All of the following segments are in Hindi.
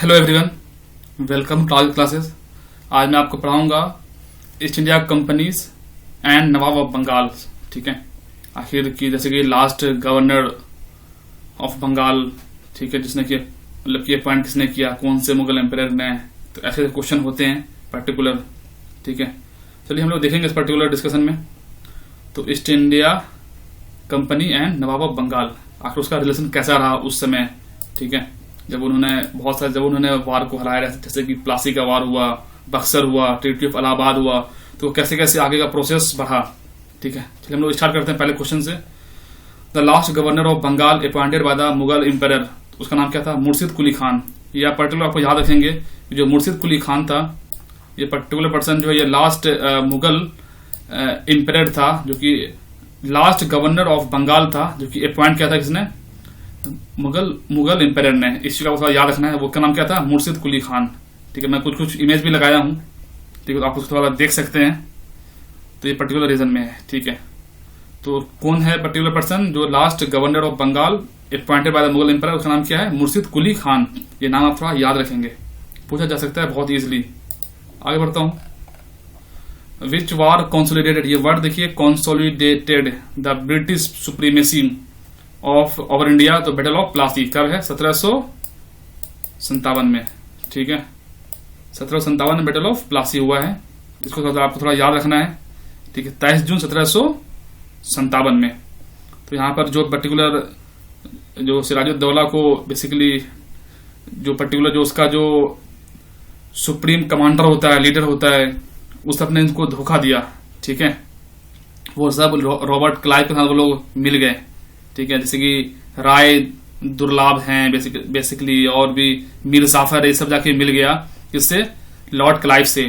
Hello everyone, welcome to our classes. आज मैं आपको पढ़ाऊंगा East India companies and Nawab of Bengal. ठीक है, आखिर की जैसे कि लास्ट गवर्नर ऑफ बंगाल, ठीक है, जिसने कि मतलब ये पॉइंट किसने किया, कौन से मुगल एम्पायर ने, तो ऐसे क्वेश्चन होते हैं पर्टिकुलर। ठीक है, चलिए हम लोग देखेंगे इस पर्टिकुलर डिस्कशन में। तो East India company and Nawab of Bengal, आखिर उसका रिलेशन कैसा रहा उस समय। ठीक है, जब उन्होंने वार को हराया, जैसे कि प्लासी का वार हुआ, बक्सर हुआ, ट्रीटी ऑफ इलाहाबाद हुआ, तो कैसे कैसे आगे का प्रोसेस बढ़ा। ठीक है, चलिए हम लोग स्टार्ट करते हैं पहले क्वेश्चन से। The last governor of Bengal appointed by the Mughal empire, उसका नाम क्या था? मुर्शिद कुली खान। ये पर्टिकुलर आपको याद रखेंगे, जो मुर्शिद कुली खान था, ये पर्टिकुलर पर्सन जो है ये लास्ट मुगल एम्पायर था, जो कि लास्ट गवर्नर ऑफ बंगाल था, जो कि अपॉइंट किया था किसने? मुगल एम्पायर ने। इस चीज का याद रखना है, वो का नाम क्या था? मुर्शिद कुली खान। ठीक है, मैं कुछ इमेज भी लगाया हूं, ठीक है, तो आप उसको थोड़ा देख सकते हैं। तो ये पर्टिकुलर रीजन में है। ठीक है, तो कौन है पर्टिकुलर पर्सन जो last governor of Bengal appointed by the Mughal empire? उसका नाम क्या है? मुर्शिद कुली खान। ये नाम आप थोड़ा याद रखेंगे, पूछा जा सकता है बहुत इजिली। आगे बढ़ता हूं। विच वार कंसोलिडेटेड, ये वर्ड देखिए, consolidated the British supremacy of over India. तो बैटल ऑफ प्लासी कब है? 1757 में। ठीक है, 1757 में बैटल ऑफ प्लासी हुआ है। इसको आपको थोड़ा याद रखना है। ठीक है, 23 जून 1757 में। तो यहां पर जो पर्टिकुलर जो सिराजुद्दौला को बेसिकली जो पर्टिकुलर जो उसका जो सुप्रीम कमांडर होता है, लीडर होता है, उस सबने इनको धोखा दिया। ठीक है, वो सब रॉबर्ट क्लाइव के साथ वो लोग मिल गए। ठीक है, जैसे कि राय दुर्लभ हैं बेसिकली, और भी मीर जाफर, ये सब जाके मिल गया किससे? लॉर्ड क्लाइव से।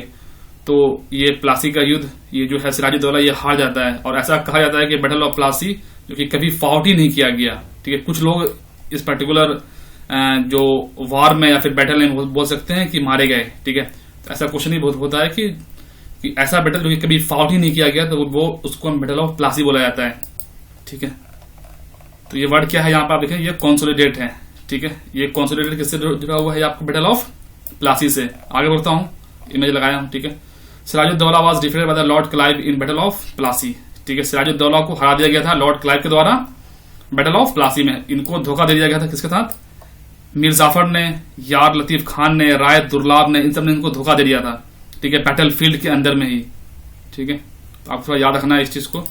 तो ये प्लासी का युद्ध, ये जो है सिराजुद्दौला ये हार जाता है, और ऐसा कहा जाता है कि बैटल ऑफ प्लासी जो कि कभी फाउट ही नहीं किया गया। ठीक है, कुछ लोग इस पर्टिकुलर जो वार में या फिर बैटल में बोल सकते हैं कि मारे गए। ठीक है, तो ऐसा क्वेश्चन ही बहुत होता है कि ऐसा बैटल जो कि कभी फाउट ही नहीं किया गया, तो वो उसको बैटल ऑफ प्लासी बोला जाता है। ठीक है, तो ये वर्ड क्या है यहाँ पर आप देखें, ये कंसोलिडेट है। ठीक है, ये कंसोलिडेट किससे जुड़ा हुआ है? आपको बैटल ऑफ प्लासी से। आगे बढ़ता हूँ, इमेज लगाया हूँ। ठीक है, Sirajuddaulah was defeated by the Lord Clive in battle of Plassey. ठीक है, सिराजुद्दौला को हरा दिया गया था लॉर्ड क्लाइव के द्वारा बैटल ऑफ प्लासी में। इनको धोखा दे दिया गया था किसके साथ? मीर जाफर ने, यार लतीफ खान ने, राय दुर्लभ ने, इन सब ने इनको धोखा दे दिया था। ठीक है, बैटल फील्ड के अंदर में ही। ठीक है, तो आपको थोड़ा याद रखना है इस चीज को।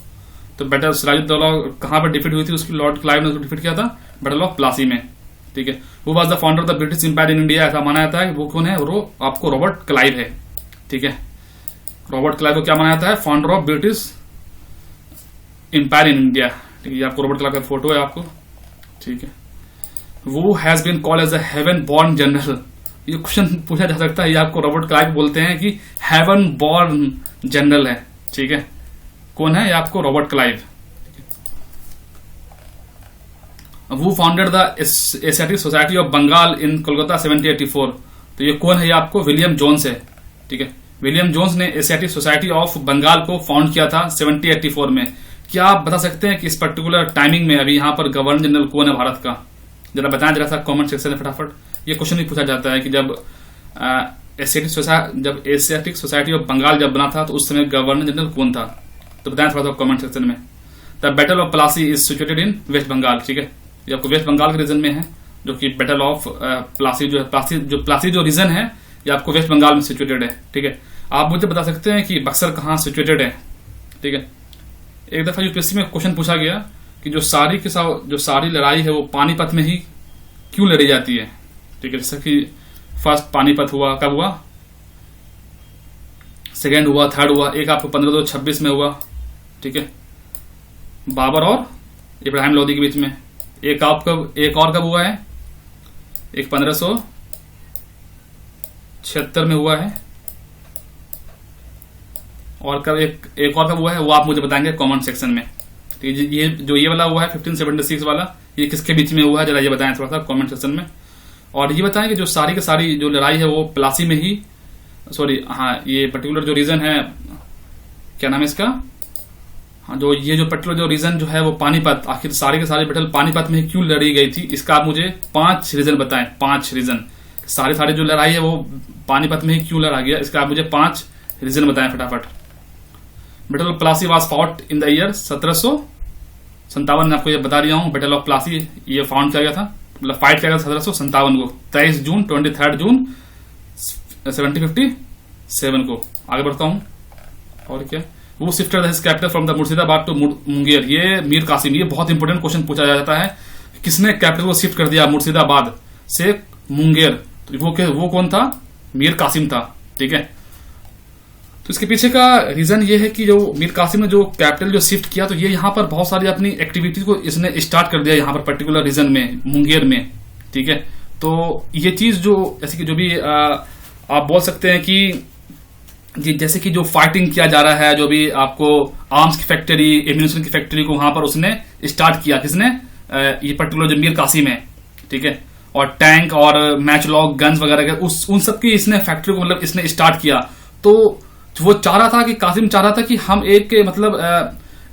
तो बैटल सिराजुद्दौला कहां पर डिफीट हुई थी? उसकी लॉर्ड क्लाइव ने उसको डिफीट किया था बैटल ऑफ प्लासी में। ठीक है, वो was the founder of the British empire in India. ऐसा माना जाता है। वो कौन है? वो आपको रॉबर्ट क्लाइव है। ठीक है, रॉबर्ट क्लाइव को क्या माना जाता है? Founder of British empire in India. ठीक है, ये आपको रॉबर्ट क्लाइव का फोटो है आपको। ठीक है, वो has been called as a heaven born general. ये क्वेश्चन पूछा जा सकता है, ये आपको रॉबर्ट क्लाइव बोलते हैं कि हेवन बॉर्न जनरल है। ठीक है, कौन है? ये आपको रॉबर्ट क्लाइव। वो founded the Asiatic Society of Bengal in Kolkata 1784। तो ये कौन है? ये आपको विलियम जोन्स है। ठीक है, विलियम जोन्स ने एशियाटिक सोसाइटी ऑफ बंगाल को फाउंड किया था 1784 में। क्या आप बता सकते हैं कि इस पर्टिकुलर टाइमिंग में अभी यहाँ पर गवर्नर जनरल कौन है भारत का? जरा बताएं जरा सा कमेंट सेक्शन में फटाफट। ये क्वेश्चन भी पूछा जाता है कि जब एशियाटिक सोसाइटी ऑफ बंगाल जब बना था, तो उस समय गवर्नर जनरल कौन था? तो बताएं थोड़ा सा कमेंट सेक्शन में। The battle of Plassey is situated in West Bengal. ठीक है, ये आपको वेस्ट बंगाल के रीजन में है, जो कि बैटल ऑफ प्लासी जो है, प्लासी जो रीजन है, ये आपको वेस्ट बंगाल में सिचुएटेड है। ठीक है, आप मुझे बता सकते हैं कि बक्सर कहाँ सिचुएटेड है? ठीक है, एक दफा यूपीएससी में क्वेश्चन पूछा गया कि जो सारी लड़ाई है वो पानीपत में ही क्यों लड़ी जाती है? ठीक है, जैसे कि फर्स्ट पानीपत हुआ, कब हुआ? सेकेंड हुआ, थर्ड हुआ, एक आपको 1526 में हुआ। ठीक है, बाबर और इब्राहिम लोदी के बीच में। एक और कब हुआ है? एक 1576 में हुआ है, और कब एक और कब हुआ है वो आप मुझे बताएंगे कमेंट सेक्शन में। ठीक है, ये वाला हुआ है 1576 वाला, ये किसके बीच में हुआ है? जरा ये बताएं थोड़ा सा कमेंट सेक्शन में। और ये बताएं कि जो सारी की सारी जो लड़ाई है वो प्लासी में ही, सॉरी, हाँ, ये पर्टिकुलर जो रीजन है, क्या नाम है इसका? हाँ, ये जो पर्टिकुलर जो रीजन जो है वो पानीपत, आखिर सारी के सारी बैटल पानीपत में क्यों लड़ी गई थी? इसका आप मुझे 5 रीजन बताएं, 5 रीजन। सारी जो लड़ाई है वो पानीपत में ही क्यों लड़ा गया, इसका आप मुझे 5 रीजन बताएं फटाफट। Battle of Plassey was fought in the year 1757 में, आपको ये बता दिया हूं। बैटल ऑफ प्लासी ये फाउंड किया गया था, मतलब फाइट किया गया 1757 को, 23 जून 23 जून 1757 को। आगे बढ़ता हूं, और क्या, वो shifted his capital from the Murshidabad to Munger. ये मीर कासिम, ये बहुत इंपॉर्टेंट क्वेश्चन पूछा जाता है, किसने कैपिटल को शिफ्ट कर दिया मुर्शिदाबाद से मुंगेर, तो वो कौन था, मीर कासिम था, ठीक है। तो इसके पीछे का रीजन ये है कि जो मीर कासिम ने जो कैपिटल जो शिफ्ट किया, तो ये यहाँ पर बहुत सारी अपनी एक्टिविटीज को इसने स्टार्ट कर दिया यहाँ पर पर्टिकुलर रीजन में, मुंगेर में, ठीक है। तो ये चीज जो जैसे कि जो भी आप बोल सकते हैं कि जैसे कि जो फाइटिंग किया जा रहा है, जो भी आपको आर्म्स की फैक्ट्री, एम्यूनिशन की फैक्ट्री को वहां पर उसने स्टार्ट किया, किसने, ये पर्टिकुलर जो मीर कासिम है, ठीक है। और टैंक और मैचलॉक गन्स वगैरह उन सब की इसने फैक्ट्री को मतलब इसने स्टार्ट किया। तो वो चाह रहा था कि कासिम चाह रहा था कि हम एक मतलब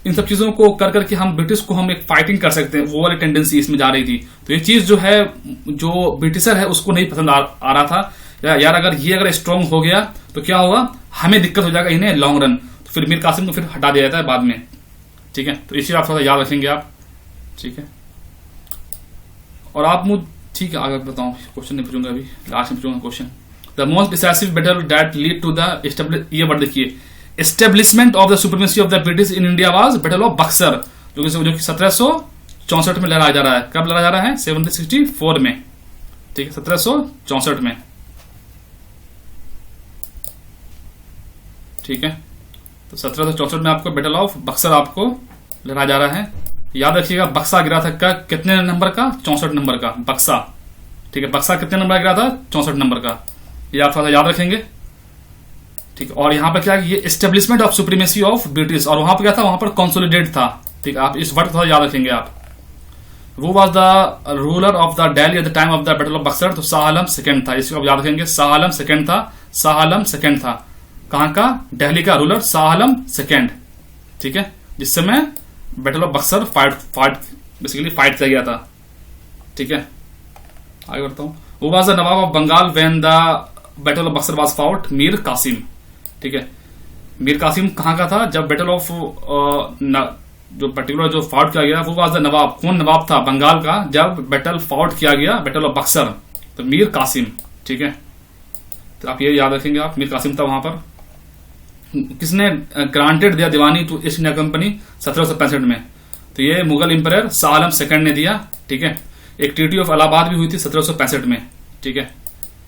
इन सब चीजों को कर करके हम ब्रिटिश को हम एक फाइटिंग कर सकते हैं, वो वाली टेंडेंसी इसमें जा रही थी। तो ये चीज जो है, जो ब्रिटिशर है उसको नहीं पसंद आ रहा था, यार अगर स्ट्रांग हो गया तो क्या होगा, हमें दिक्कत हो जाएगा इन्हें लॉन्ग रन। तो फिर मीर कासिम को फिर हटा दिया जाता है बाद में, ठीक है। तो इसी आप थोड़ा याद रखेंगे आप, ठीक है। और आप मुझे, ठीक है, आगे बताऊं, क्वेश्चन नहीं पूछूंगा अभी, लास्ट में पूछूंगा question. The most decisive battle that lead to the ये वर्ड देखिए, establishment of the supremacy of the British in India was battle of Buxar, जो कि 1764 में लड़ा जा रहा है। कब लड़ा जा रहा है, 1764 में, ठीक है, 1764 में, ठीक है। तो 1764 में आपको बैटल ऑफ बक्सर आपको लड़ा जा रहा है। याद रखिएगा, बक्सा गिरा था कितने नंबर का, 64 नंबर का बक्सा, ठीक है। बक्सा कितने नंबर का गिरा था, 64 नंबर का, ये आप थोड़ा याद रखेंगे, ठीक है। और यहां पर क्या है, ये establishment of supremacy of British, और वहां पर क्या था, वहां पर कंसोलिडेट था, ठीक है। आप इस वर्ड थोड़ा याद रखेंगे आप। वो was the ruler of the Delhi at the time of the battle of Buxar, तो शाह आलम सेकंड था, इसको आप याद रखेंगे, शाह आलम सेकंड था, शाह आलम सेकंड था, कहां का, दिल्ली का रूलर शाह आलम सेकंड, ठीक है। जिस समय battle of Buxar basically fight किया गया था, ठीक है। आगे बढ़ता हूं। वो was the nawab of Bengal when the battle of Buxar was fought, Mir Qasim, ठीक है। मीर कासिम कहां का था जब बैटल ऑफ जो पर्टिकुलर जो फाउट किया गया, वो वाज द नवाब, कौन नवाब था, बंगाल का, जब बैटल फाउट किया गया बैटल ऑफ बक्सर, तो मीर कासिम, ठीक है। तो आप ये याद रखेंगे आप, मीर कासिम था वहां पर। किसने ग्रांटेड दिया दीवानी टू ईस्ट इंडिया कंपनी 1765 में, तो ये मुगल इंपरर शाह आलम सेकंड ने दिया, ठीक है। एक ट्रीटी ऑफ इलाहाबाद भी हुई थी 1765 में, ठीक है।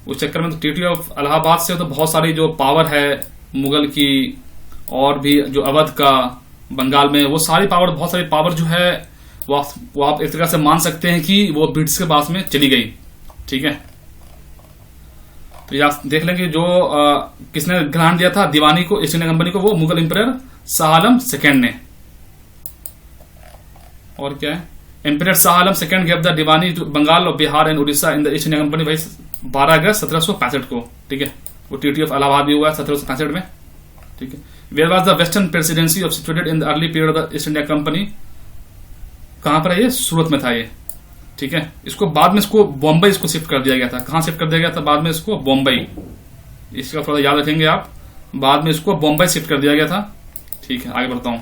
उस चक्कर में तो ट्रीटी ऑफ इलाहाबाद से तो बहुत सारी जो पावर है मुगल की, और भी जो अवध का बंगाल में, वो सारी पावर, बहुत सारी पावर जो है वो आप एक तरह से मान सकते हैं कि वो ब्रिटिश के पास में चली गई, ठीक है। तो या देख लेंगे जो किसने ग्रांट दिया था दीवानी को ईस्ट इंडिया कंपनी को, वो मुगल इंपरर शाह आलम सेकंड ने। और क्या है, emperor Shah Alam second gave the Diwani to Bengal और Bihar and Orissa in the East India company, भाई 12 अगस्त 1765 को, ठीक है। वो ट्रीटी ऑफ इलाहाबाद भी हुआ है 1765 में, ठीक है। Where was the western presidency of situated in the early period of the East India company, कहां पर है ये, सूरत में था ये, ठीक है। इसको बाद में इसको बॉम्बे इसको शिफ्ट कर दिया गया था, कहां शिफ्ट कर दिया गया था बाद में इसको, बॉम्बे, इसका थोड़ा याद रखेंगे आप, बाद में इसको बॉम्बे शिफ्ट कर दिया गया था, ठीक है। आगे बढ़ता हूं।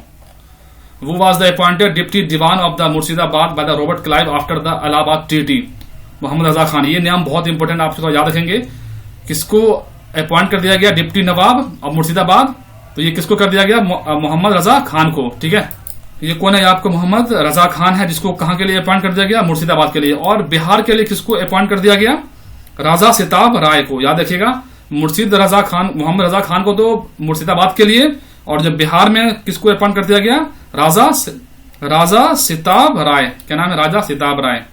वो was the appointed deputy Diwan of the Murshidabad by the Robert Clive after the Allahabad treaty, Mohammad Raza Khan. ये नाम बहुत इंपॉर्टेंट, आप थोड़ा याद रखेंगे, किसको अपॉइंट कर दिया गया डिप्टी नवाब ऑफ मुर्शिदाबाद, तो ये किसको कर दिया गया, मोहम्मद रजा खान को, ठीक है। ये कौन है आपको, मोहम्मद रजा खान है, जिसको कहां के लिए अपॉइंट कर दिया गया, मुर्शिदाबाद के लिए। और बिहार के लिए किसको अपॉइंट कर दिया गया, राजा सिताब राय को। याद रखिएगा, मुर्शिद रजा खान, मोहम्मद रजा खान को तो मुर्शिदाबाद के लिए, और जब बिहार में किसको अपॉइंट कर दिया गया, राजा सिताब राय, क्या नाम है, राजा सिताब राय,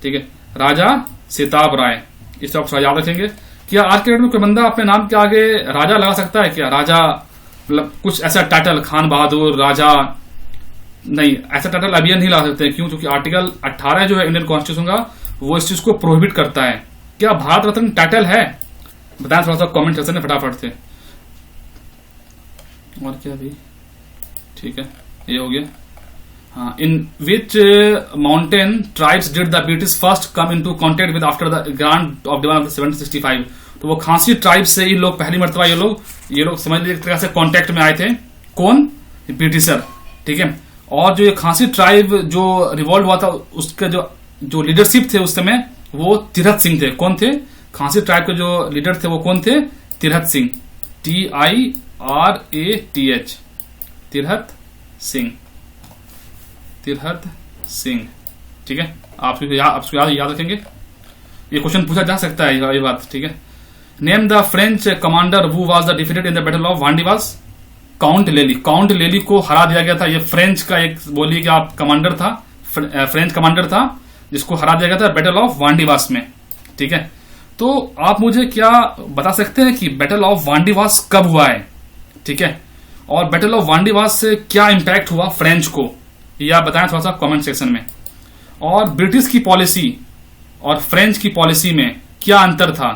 ठीक है, राजा सिताब राय। इस आप याद रखेंगे। क्या आज के डेट में कोई बंदा अपने नाम के आगे राजा लगा सकता है क्या, राजा, मतलब कुछ ऐसा टाइटल, खान बहादुर, राजा, नहीं, ऐसा टाइटल अभी नहीं ला सकते। क्यों, क्योंकि आर्टिकल 18 जो है इंडियन कॉन्स्टिट्यूशन का, वो इस चीज को प्रोहिबिट करता है। क्या भारत रत्न टाइटल है, बताएं थोड़ा सा कमेंट सेक्शन में फटाफट से। और क्या भी, ठीक है, ये हो गया। In which mountain tribes did the British first come into contact with after the grant of demand 1765। तो वो खासी ट्राइब से ये लोग पहली मरतबा ये लोग समझ लीजिए एक तरह से कांटेक्ट में आए थे। कौन? ब्रिटिशर। ठीक है। और जो ये खासी ट्राइब जो रिवॉल्व हुआ था उसके जो लीडरशिप थे उस समय वो तिरहत सिंह थे। कौन थे? खासी ट्राइब के जो लीडर थे वो कौन थे? तिरहत सिंह। TIRATH, तिरहत सिंह। तिरहत सिंह। ठीक है। आप याद रखेंगे, ये क्वेश्चन पूछा जा सकता है ये बात। ठीक है। Name the French commander who was the defeated in the battle of Wandiwash. Count लेली। काउंट लेली को हरा दिया गया था। ये फ्रेंच का एक बोलिए कि आप कमांडर था, फ्रेंच कमांडर था जिसको हरा दिया गया था बैटल ऑफ वांडीवास में। ठीक है। तो आप मुझे क्या बता सकते हैं कि बैटल ऑफ वांडीवास कब हुआ है? ठीक है। और बैटल ऑफ वांडीवास से क्या इंपैक्ट हुआ फ्रेंच को, ये आप बताएं थोड़ा सा कमेंट सेक्शन में। और ब्रिटिश की पॉलिसी और फ्रेंच की पॉलिसी में क्या अंतर था,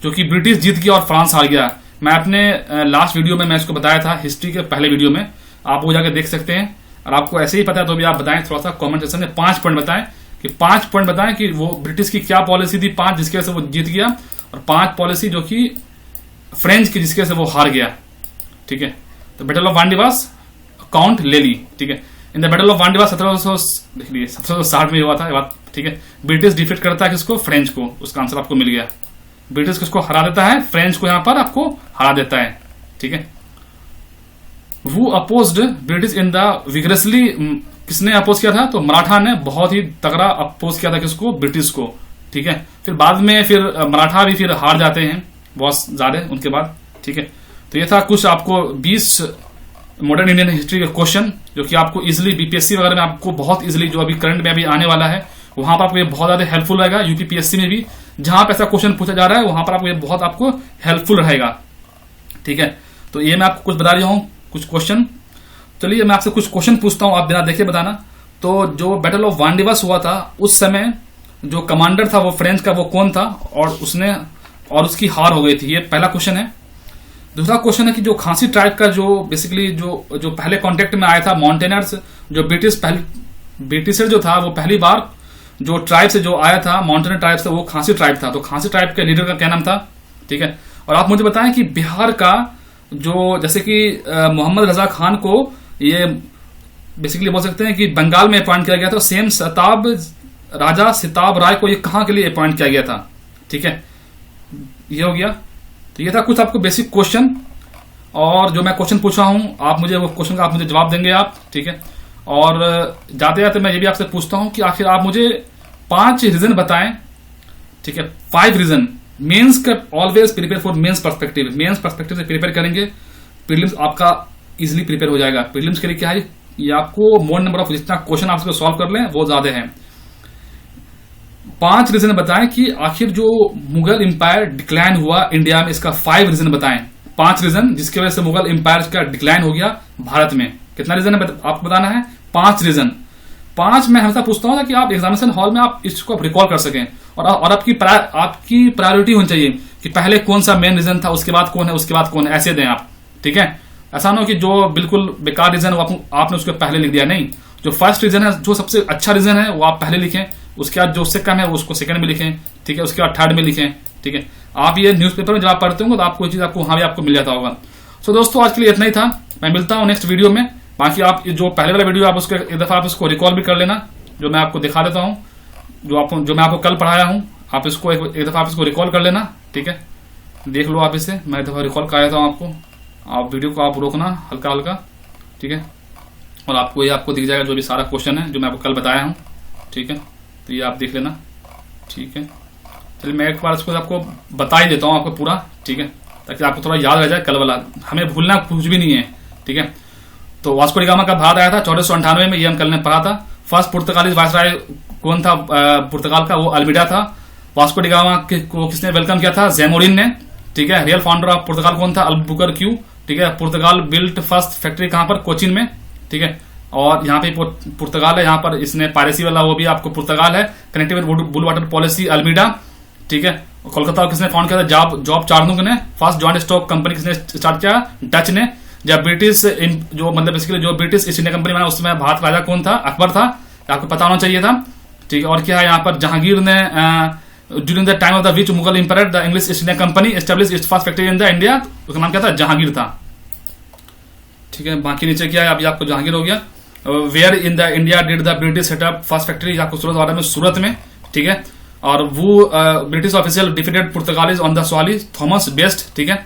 जो कि ब्रिटिश जीत गया और फ्रांस हार गया। मैं अपने लास्ट वीडियो में मैं इसको बताया था, हिस्ट्री के पहले वीडियो में, आप वो जाकर देख सकते हैं। और आपको ऐसे ही पता है तो भी आप बताएं थोड़ा सा कमेंट सेक्शन में। 5 पॉइंट बताएं कि 5 पॉइंट बताएं कि वो ब्रिटिश की क्या पॉलिसी थी, 5 जिसकी वजह से वो जीत गया, और 5 पॉलिसी जो कि फ्रेंच की जिसकी वजह से वो हार गया। ठीक है। तो बैटल ऑफ वांडीवास, काउंट लेली। ठीक है। In the battle of Wandiwash 1760 में हुआ था ये बात। ठीक है। ब्रिटिश डिफीट करता है किसको? फ्रेंच को। उसका आंसर आपको मिल गया। ब्रिटिश किसको हरा देता है? फ्रेंच को यहां पर आपको हरा देता है। ठीक है। वो अपोज्ड ब्रिटिश इन द विग्रेसली। किसने अपोज किया था? तो मराठा ने बहुत ही तगड़ा अपोज किया था किसको? ब्रिटिश को। ठीक है। फिर बाद में फिर मराठा भी फिर हार जाते हैं बहुत ज्यादा उनके बाद। ठीक है। तो ये था कुछ आपको 20 मॉडर्न इंडियन हिस्ट्री के क्वेश्चन जो कि आपको इजिली बीपीएससी वगैरह में आपको बहुत इजिली, जो अभी करंट में अभी आने वाला है वहां पर आपको ये बहुत ज्यादा हेल्पफुल रहेगा। यूपीपीएससी में भी जहां पर ऐसा क्वेश्चन पूछा जा रहा है वहां पर आपको ये बहुत आपको हेल्पफुल रहेगा। ठीक है। तो ये मैं आपको कुछ बता रहा हूं, कुछ क्वेश्चन। चलिए मैं आपसे कुछ क्वेश्चन पूछता हूं, आप बिना देखे बताना। तो जो बैटल ऑफ वांडीवास हुआ था उस समय जो कमांडर था वो फ्रेंच का, वो कौन था और उसकी हार हो गई थी? ये पहला क्वेश्चन है। दूसरा क्वेश्चन है कि जो खासी ट्राइब का जो बेसिकली जो पहले कांटेक्ट में आया था माउंटेनर्स, जो ब्रिटिशर जो था वो पहली बार जो ट्राइब से जो आया था, माउंटेनर ट्राइब से, वो खासी ट्राइब था। तो खासी ट्राइब के लीडर का क्या नाम था? ठीक है। और आप मुझे बताएं कि बिहार का जो, जैसे कि मोहम्मद रजा खान को ये बेसिकली बोल सकते हैं कि बंगाल में अपॉइंट किया गया था, सेम राजा सिताब राय को ये कहां के लिए अपॉइंट किया गया था? ठीक है। ये हो गया। तो ये था कुछ आपको बेसिक क्वेश्चन। और जो मैं क्वेश्चन पूछा हूं आप मुझे वो क्वेश्चन का आप मुझे जवाब देंगे आप। ठीक है। और जाते जाते मैं ये भी आपसे पूछता हूं कि आखिर आप मुझे 5 रीजन बताएं। ठीक है। 5 रीजन। मेंस का always prepare for mains perspective. Mains perspective से प्रिपेयर करेंगे, प्रीलिम्स आपका इजिली प्रिपेयर हो जाएगा। प्रीलिम्स के लिए क्या है, ये आपको मोर नंबर ऑफ जितना क्वेश्चन आप सॉल्व कर लें वो ज्यादा है। 5 रीजन बताएं कि आखिर जो मुगल एम्पायर डिक्लाइन हुआ इंडिया में, इसका 5 रीजन बताएं। 5 रीजन जिसकी वजह से मुगल एम्पायर का डिक्लाइन हो गया भारत में। कितना रीजन है आपको बताना है? 5 रीजन। 5 मैं हमेशा पूछता हूं कि आप एग्जामिनेशन हॉल में आप इसको रिकॉल कर सकें और आपकी प्रायोरिटी होनी चाहिए कि पहले कौन सा मेन रीजन था, उसके बाद कौन है, उसके बाद कौन है, ऐसे दें आप। ठीक है। ऐसा ना हो कि जो बिल्कुल बेकार रीजन है आपने उसको पहले लिख दिया। नहीं, जो फर्स्ट रीजन है, जो सबसे अच्छा रीजन है वो आप पहले लिखें, उसके बाद जो उससे कम है उसको सेकंड में लिखें। ठीक है। उसके बाद थर्ड में लिखें। ठीक है। आप ये न्यूज़पेपर में जब आप पढ़ते होंगे तो आपको ये चीज आपको वहां भी आपको मिल जाता होगा। सो दोस्तों आज के लिए इतना ही था। मैं मिलता हूं नेक्स्ट वीडियो में। बाकी आप जो पहले वाला वीडियो आप उसको एक दफा आप उसको रिकॉल भी कर लेना, जो मैं आपको दिखा देता हूं, जो मैं आपको कल पढ़ाया हूं, आप इसको एक दफा आप इसको रिकॉल कर लेना। ठीक है। देख लो आप इसे, मैं एक दफा रिकॉल कर देता हूं आपको। आप वीडियो को आप रोकना हल्का हल्का। ठीक है। और आपको ये आपको दिख जाएगा जो भी सारा क्वेश्चन है जो मैं आपको कल बताया हूँ। ठीक है। तो ये आप देख लेना। ठीक है। चलिए मैं एक बार इसको आपको बता ही देता हूँ आपको पूरा। ठीक है। ताकि आपको थोड़ा याद रह जाए कल वाला, हमें भूलना कुछ भी नहीं है। ठीक है। तो वास्को डी गामा का भारत आया था 1498 में, ये हम कल ने पढ़ा था। फर्स्ट पुर्तगाली वायसराय कौन था पुर्तगाल का? वो अल्मीडा था। वास्को डी गामा को किसने वेलकम किया था? जैमोरिन ने। ठीक है। रियल फाउंडर ऑफ पुर्तगाल कौन था? अल्बुकरक्यू। ठीक है। पुर्तगाल बिल्ट फर्स्ट फैक्ट्री कहां पर? कोचिन में। ठीक है। और यहाँ पे पुर्तगाल है, यहाँ पर इसने पायरेसी वाला वो भी आपको पुर्तगाल है। Connective blue water policy Almeida. ठीक है। कोलकाता किसने फाउंड किया था? जॉब चार्नोक ने। फर्स्ट जॉइंट स्टॉक कंपनी किसने स्टार्ट किया? डच ने। जब ब्रिटिश जो मतलब बेसिकली जो ब्रिटिश ईस्ट इंडिया कंपनी बना उसमें भारत राजा कौन था? अकबर था, आपको पता होना चाहिए था। ठीक है, और क्या है यहाँ पर जहांगीर ने during the time of the which Mughal emperor the English East India company establish its first factory in the India, उसका नाम क्या था? जहांगीर था। ठीक है, बाकी नीचे क्या है, अभी आपको जहांगीर हो गया। Where in the India did the British set up first factory, आपको सूरत वाला में, सूरत में। ठीक है, और वो British official defeated Portuguese on the Swally Thomas Best. ठीक है,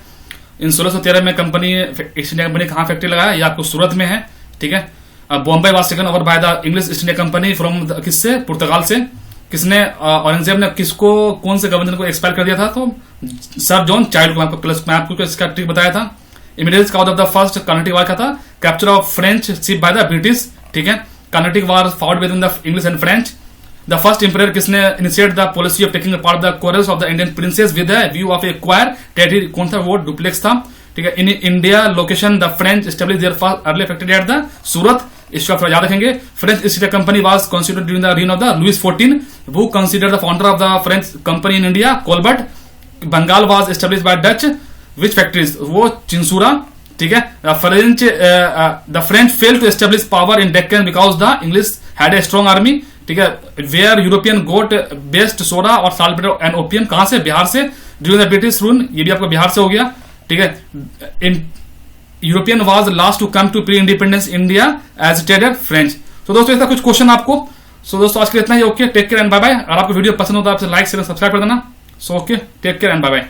इन 1613 में कंपनी ईस्ट इंडिया कंपनी कहां फैक्ट्री लगाया? ये आपको सूरत में है। ठीक है, Bombay was taken over by the English East India company from किससे? पुर्तगाल से। किसने? औरंगजेब ने किसको, कौन से गवर्नर को एक्सपायर कर दिया था? तो सर जॉन चाइल्ड को। मैं आपको इसका ट्रिक बताया था। Immediate cause of the first Carnatic war क्या था? Capture of French ship by the British. ठीक है, Carnatic war fought between the English and French. The first इंपीरियर किसने initiate the policy of taking part the chorus of the Indian princes with the view of acquire territory, कौन था? वो डुप्लेक्स था। ठीक है, in India location the French establish their first early factory at the Surat. इसको आप याद रखेंगे। French East India Company was considered during the reign of the Louis 14, वो considered the founder of the French company in India. Colbert. Bengal was establish by Dutch, which factories? वो चिंसूरा। ठीक है, the French fail to establish power in Deccan because the English had a strong army. ठीक है, where European got best soda और साल्ट एंड ओपियम, कहां से? बिहार से। ड्यूरिंग द ब्रिटिश रूल, ये भी आपको बिहार से हो गया। ठीक है, in European was last to come to pre independence India as traded French. तो दोस्तों ऐसा कुछ क्वेश्चन आपको। सो दोस्तों आज के लिए इतना ही। Okay, take care and bye bye. अगर आपको वीडियो पसंद हो तो आपसे लाइक शेयर सब्सक्राइब कर देना। So okay, take care and bye bye.